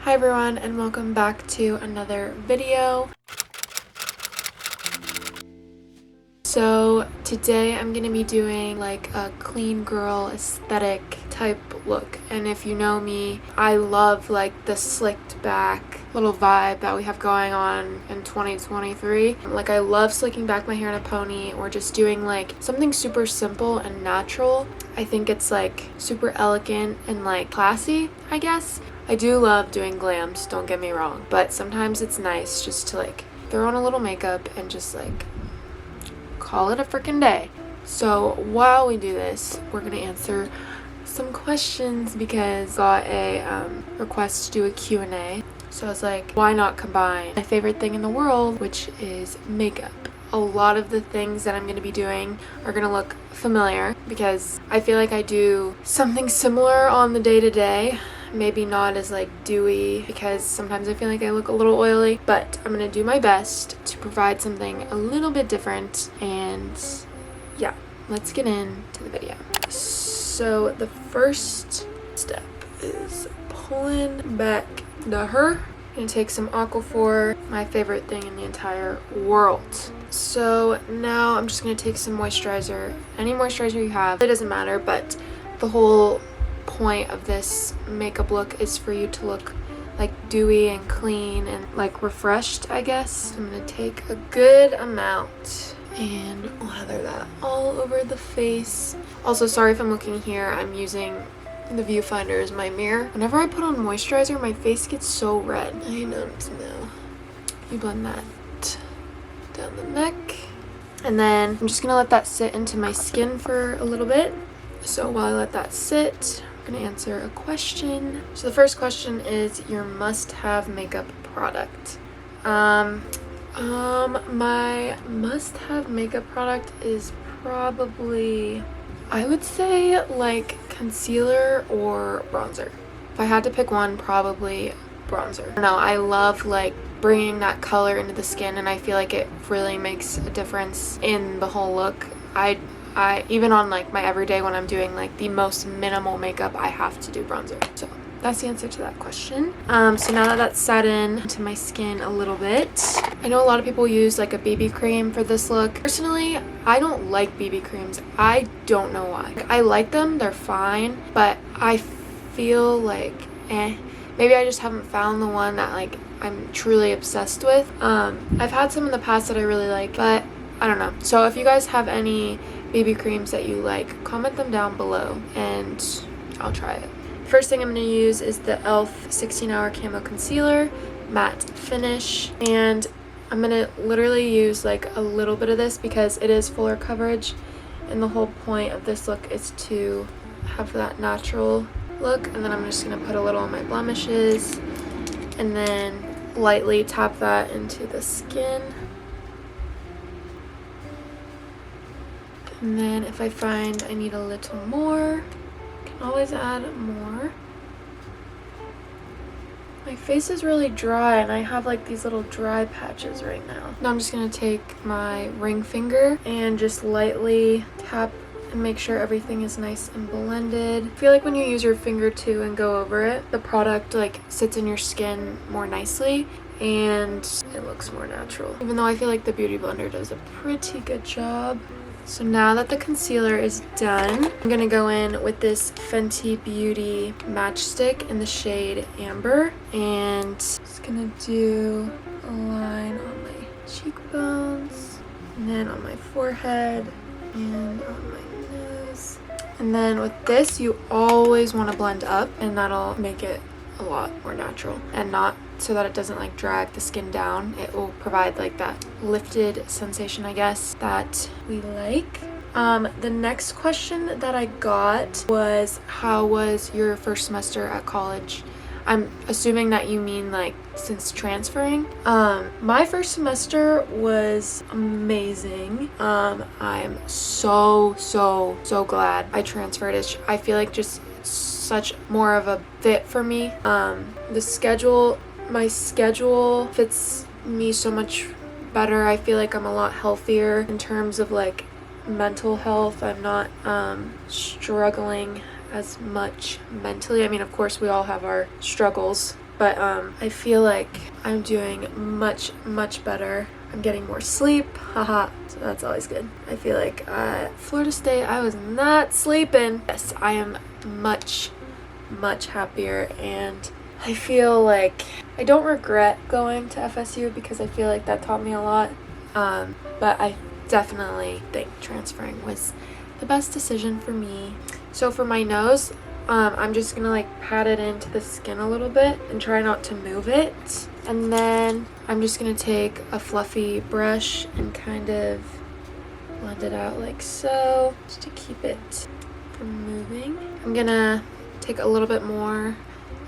Hi everyone, and welcome back to another video. So today I'm going to be doing like a clean girl aesthetic type look, and if you know me, I love like the slicked back little vibe that we have going on in 2023. Like I love slicking back my hair in a pony or just doing like something super simple and natural. I think it's like super elegant and like classy, I guess. I do love doing glams, don't get me wrong, but sometimes it's nice just to like throw on a little makeup and just like call it a freaking day. So while we do this, we're gonna answer some questions because I got a request to do a Q&A. So I was like, why not combine my favorite thing in the world, which is makeup. A lot of the things that I'm going to be doing are going to look familiar because I feel like I do something similar on the day-to-day. Maybe not as like dewy because sometimes I feel like I look a little oily, but I'm going to do my best to provide something a little bit different. And yeah, let's get into the video. So the first step is pulling back the hair. I'm gonna take some Aquaphor, my favorite thing in the entire world. So now I'm just gonna take some moisturizer. Any moisturizer you have, it doesn't matter, but the whole point of this makeup look is for you to look like dewy and clean and like refreshed, I guess. I'm gonna take a good amount and lather that all over the face. Also, sorry if I'm looking here, I'm using the viewfinder as my mirror. Whenever I put on moisturizer, my face gets so red. I know now. You blend that down the neck. And then I'm just gonna let that sit into my skin for a little bit. So while I let that sit, I'm gonna answer a question. So the first question is your must-have makeup product. My must-have makeup product is probably, I would say like concealer or bronzer. If I had to pick one, probably bronzer. No, I love like bringing that color into the skin, and I feel like it really makes a difference in the whole look. I even on like my everyday when I'm doing like the most minimal makeup, I have to do bronzer. So that's the answer to that question. So now that that's set into my skin a little bit, I know a lot of people use like a BB cream for this look. Personally, I don't like BB creams. I don't know why. I like them, they're fine, but I feel like maybe I just haven't found the one that like I'm truly obsessed with. I've had some in the past that I really like, but I don't know. So if you guys have any BB creams that you like, comment them down below and I'll try it. First thing I'm going to use is the e.l.f. 16-Hour Camo Concealer, matte finish, and I'm going to literally use like a little bit of this because it is fuller coverage, and the whole point of this look is to have that natural look. And then I'm just going to put a little on my blemishes and then lightly tap that into the skin. And then if I find I need a little more, always add more. My face is really dry and I have like these little dry patches right now. Now I'm just gonna take my ring finger and just lightly tap and make sure everything is nice and blended. I feel like when you use your finger too and go over it, the product like sits in your skin more nicely and it looks more natural. Even though I feel like the Beauty Blender does a pretty good job. So now that the concealer is done, I'm going to go in with this Fenty Beauty matchstick in the shade Amber. And just going to do a line on my cheekbones, and then on my forehead, and on my nose. And then with this, you always want to blend up, and that'll make it a lot more natural and not so that it doesn't like drag the skin down. It will provide like that lifted sensation, I guess, that we like. The next question that I got was, how was your first semester at college? I'm assuming that you mean like since transferring. My first semester was amazing. I'm so glad I transferred. I feel like just such more of a fit for me. My schedule fits me so much better. I feel like I'm a lot healthier in terms of like mental health. I'm not struggling as much mentally. I mean, of course, we all have our struggles, But I feel like I'm doing much better. I'm getting more sleep, haha, so that's always good. I feel like at Florida State I was not sleeping. Yes, I am much happier, and I feel like I don't regret going to FSU because I feel like that taught me a lot. But I definitely think transferring was the best decision for me. So for my nose, I'm just gonna like pat it into the skin a little bit and try not to move it. And then I'm just gonna take a fluffy brush and kind of blend it out like so, just to keep it from moving. I'm gonna take a little bit more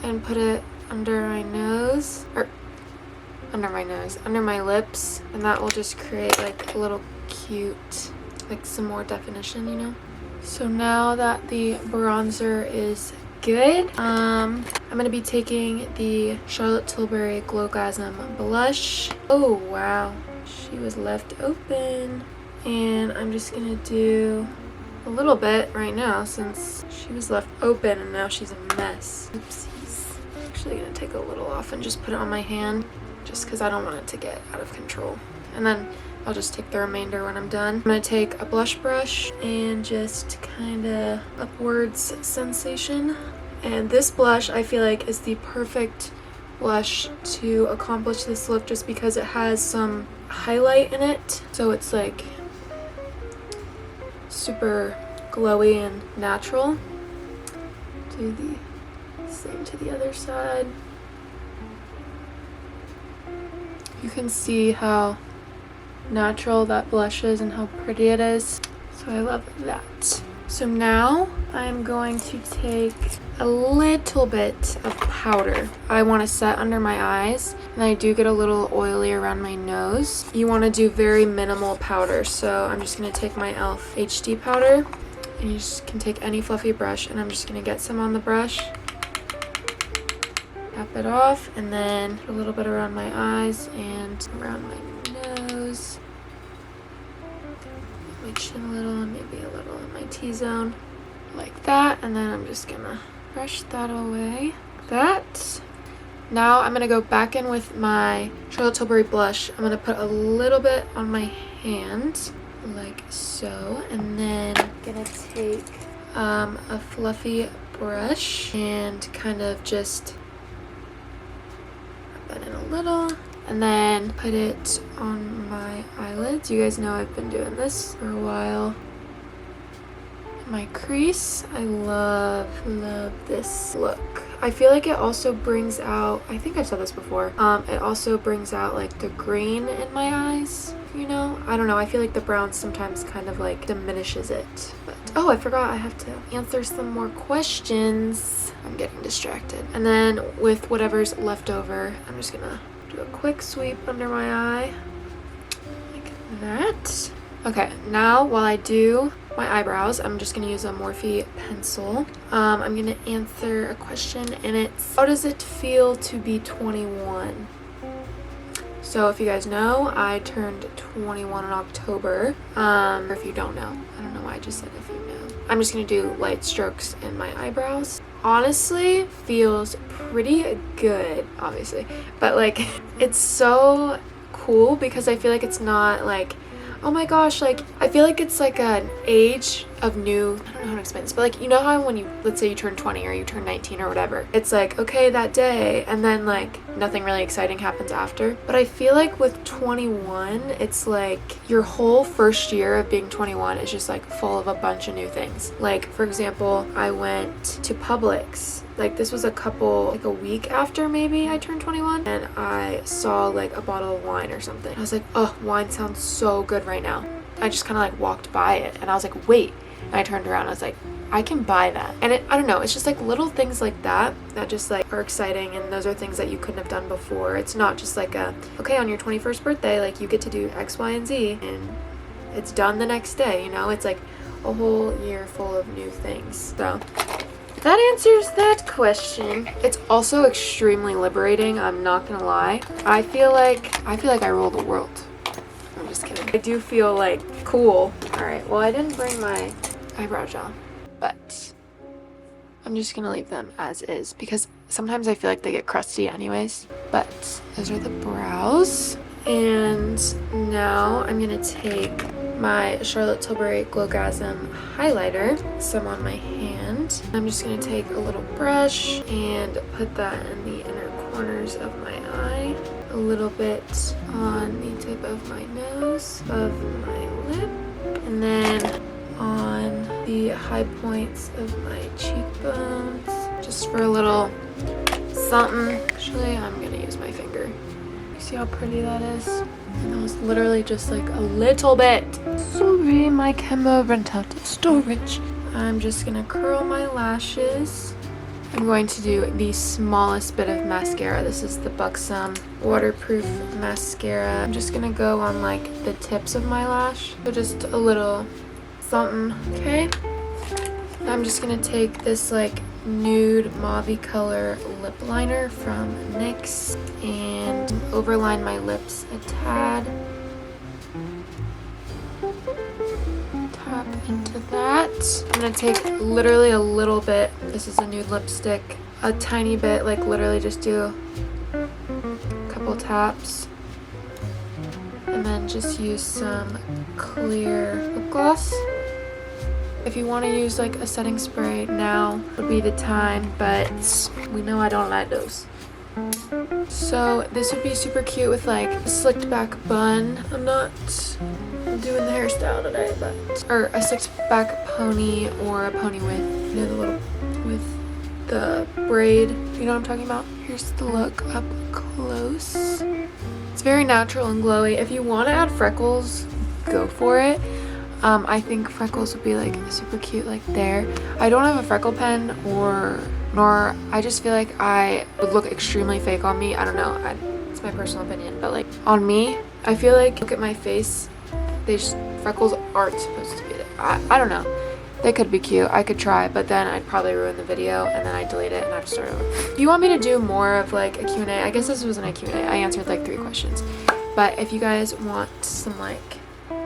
and put it under my nose, or under my lips, and that will just create like a little cute, like some more definition, you know? So now that the bronzer is good, I'm gonna be taking the Charlotte Tilbury Glowgasm blush. Oh wow, she was left open. And I'm just gonna do a little bit right now since she was left open and now she's a mess. Oopsies. I'm actually gonna take a little off and just put it on my hand just because I don't want it to get out of control. And then I'll just take the remainder when I'm done. I'm gonna take a blush brush and just kind of upwards sensation. And this blush I feel like is the perfect blush to accomplish this look just because it has some highlight in it. So it's like super glowy and natural. Do the same to the other side. You can see how natural that blush is and how pretty it is. So I love that. So now I'm going to take a little bit of powder. I want to set under my eyes, and I do get a little oily around my nose. You want to do very minimal powder, so I'm just going to take my e.l.f. HD powder, and you just can take any fluffy brush, and I'm just going to get some on the brush. Tap it off, and then a little bit around my eyes and around my nose. My chin a little, and maybe a little in my T-zone, like that. And then I'm just gonna brush that away. That. Now I'm gonna go back in with my Charlotte Tilbury blush. I'm gonna put a little bit on my hand, like so, and then I'm gonna take a fluffy brush and kind of just rub that in a little. And then put it on my eyelids. You guys know I've been doing this for a while. My crease, I love this look. I feel like it also brings out, I think I've said this before, it also brings out like the green in my eyes, you know? I don't know, I feel like the brown sometimes kind of like diminishes it. But, oh, I forgot I have to answer some more questions. I'm getting distracted. And then with whatever's left over, I'm just gonna do a quick sweep under my eye, like that. Okay, now while I do my eyebrows, I'm just going to use a Morphe pencil. I'm going to answer a question, and it's, how does it feel to be 21? So if you guys know, I turned 21 in October. Or if you don't know, I don't know why I just said if you know. I'm just going to do light strokes in my eyebrows. Honestly, feels pretty good, obviously. But like, it's so cool because I feel like it's not like, oh my gosh, like, I feel like it's like an age of new, I don't know how to explain this, but like, you know how when you, let's say you turn 20 or you turn 19 or whatever, it's like, okay, that day, and then like nothing really exciting happens after. But I feel like with 21, it's like your whole first year of being 21 is just like full of a bunch of new things. Like, for example, I went to Publix. Like, this was like a week after maybe I turned 21, and I saw like a bottle of wine or something. I was like, oh, wine sounds so good right now. I just kind of like walked by it, and I was like, wait. And I turned around, I was like, I can buy that. And I don't know, it's just like little things like that that just like are exciting, and those are things that you couldn't have done before. It's not just like okay, on your 21st birthday, like you get to do X, Y, and Z, and it's done the next day, you know? It's like a whole year full of new things. So that answers that question. It's also extremely liberating, I'm not gonna lie. I feel like I rule the world. I'm just kidding. I do feel like cool. All right, well, I didn't bring my eyebrow gel, but I'm just gonna leave them as is because sometimes I feel like they get crusty anyways. But those are the brows. And now I'm gonna take my Charlotte Tilbury Glowgasm highlighter, some on my hand. I'm just gonna take a little brush and put that in the inner corners of my eye, a little bit on the tip of my nose, above my lip, and then on the high points of my cheekbones, just for a little something. Actually, I'm gonna use my finger. You see how pretty that is? And that was literally just like a little bit. Sorry, my camera went out of storage. I'm just gonna curl my lashes. I'm going to do the smallest bit of mascara. This is the Buxom waterproof mascara. I'm just gonna go on like the tips of my lash. So just a little something, okay? I'm just gonna take this like nude mauve color lip liner from NYX and overline my lips a tad. Tap into that. I'm gonna take literally a little bit. This is a nude lipstick. A tiny bit, like literally just do a couple taps. And then just use some clear lip gloss. If you want to use like a setting spray, now would be the time, but we know I don't like those. So this would be super cute with like a slicked back bun. I'm not doing the hairstyle today, but or a slicked back pony or a pony with, you know, the little with the braid. You know what I'm talking about? Here's the look up close. It's very natural and glowy. If you want to add freckles, go for it. I think freckles would be like super cute like there. I don't have a freckle pen nor I just feel like I would look extremely fake on me. I don't know. It's my personal opinion, but like on me, I feel like look at my face. Freckles aren't supposed to be there. I don't know. They could be cute. I could try, but then I'd probably ruin the video and then I'd delete it and I'd start over. If you want me to do more of like a Q&A, I guess this wasn't a Q&A. I answered like 3 questions. But if you guys want some like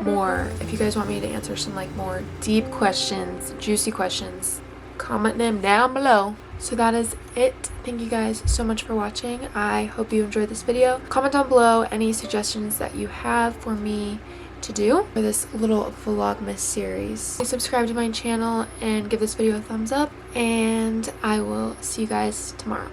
more, if you guys want me to answer some like more deep questions, juicy questions, comment them down below. So that is it. Thank you guys so much for watching. I hope you enjoyed this video. Comment down below any suggestions that you have for me to do for this little vlogmas series. Please subscribe to my channel and give this video a thumbs up, and I will see you guys tomorrow.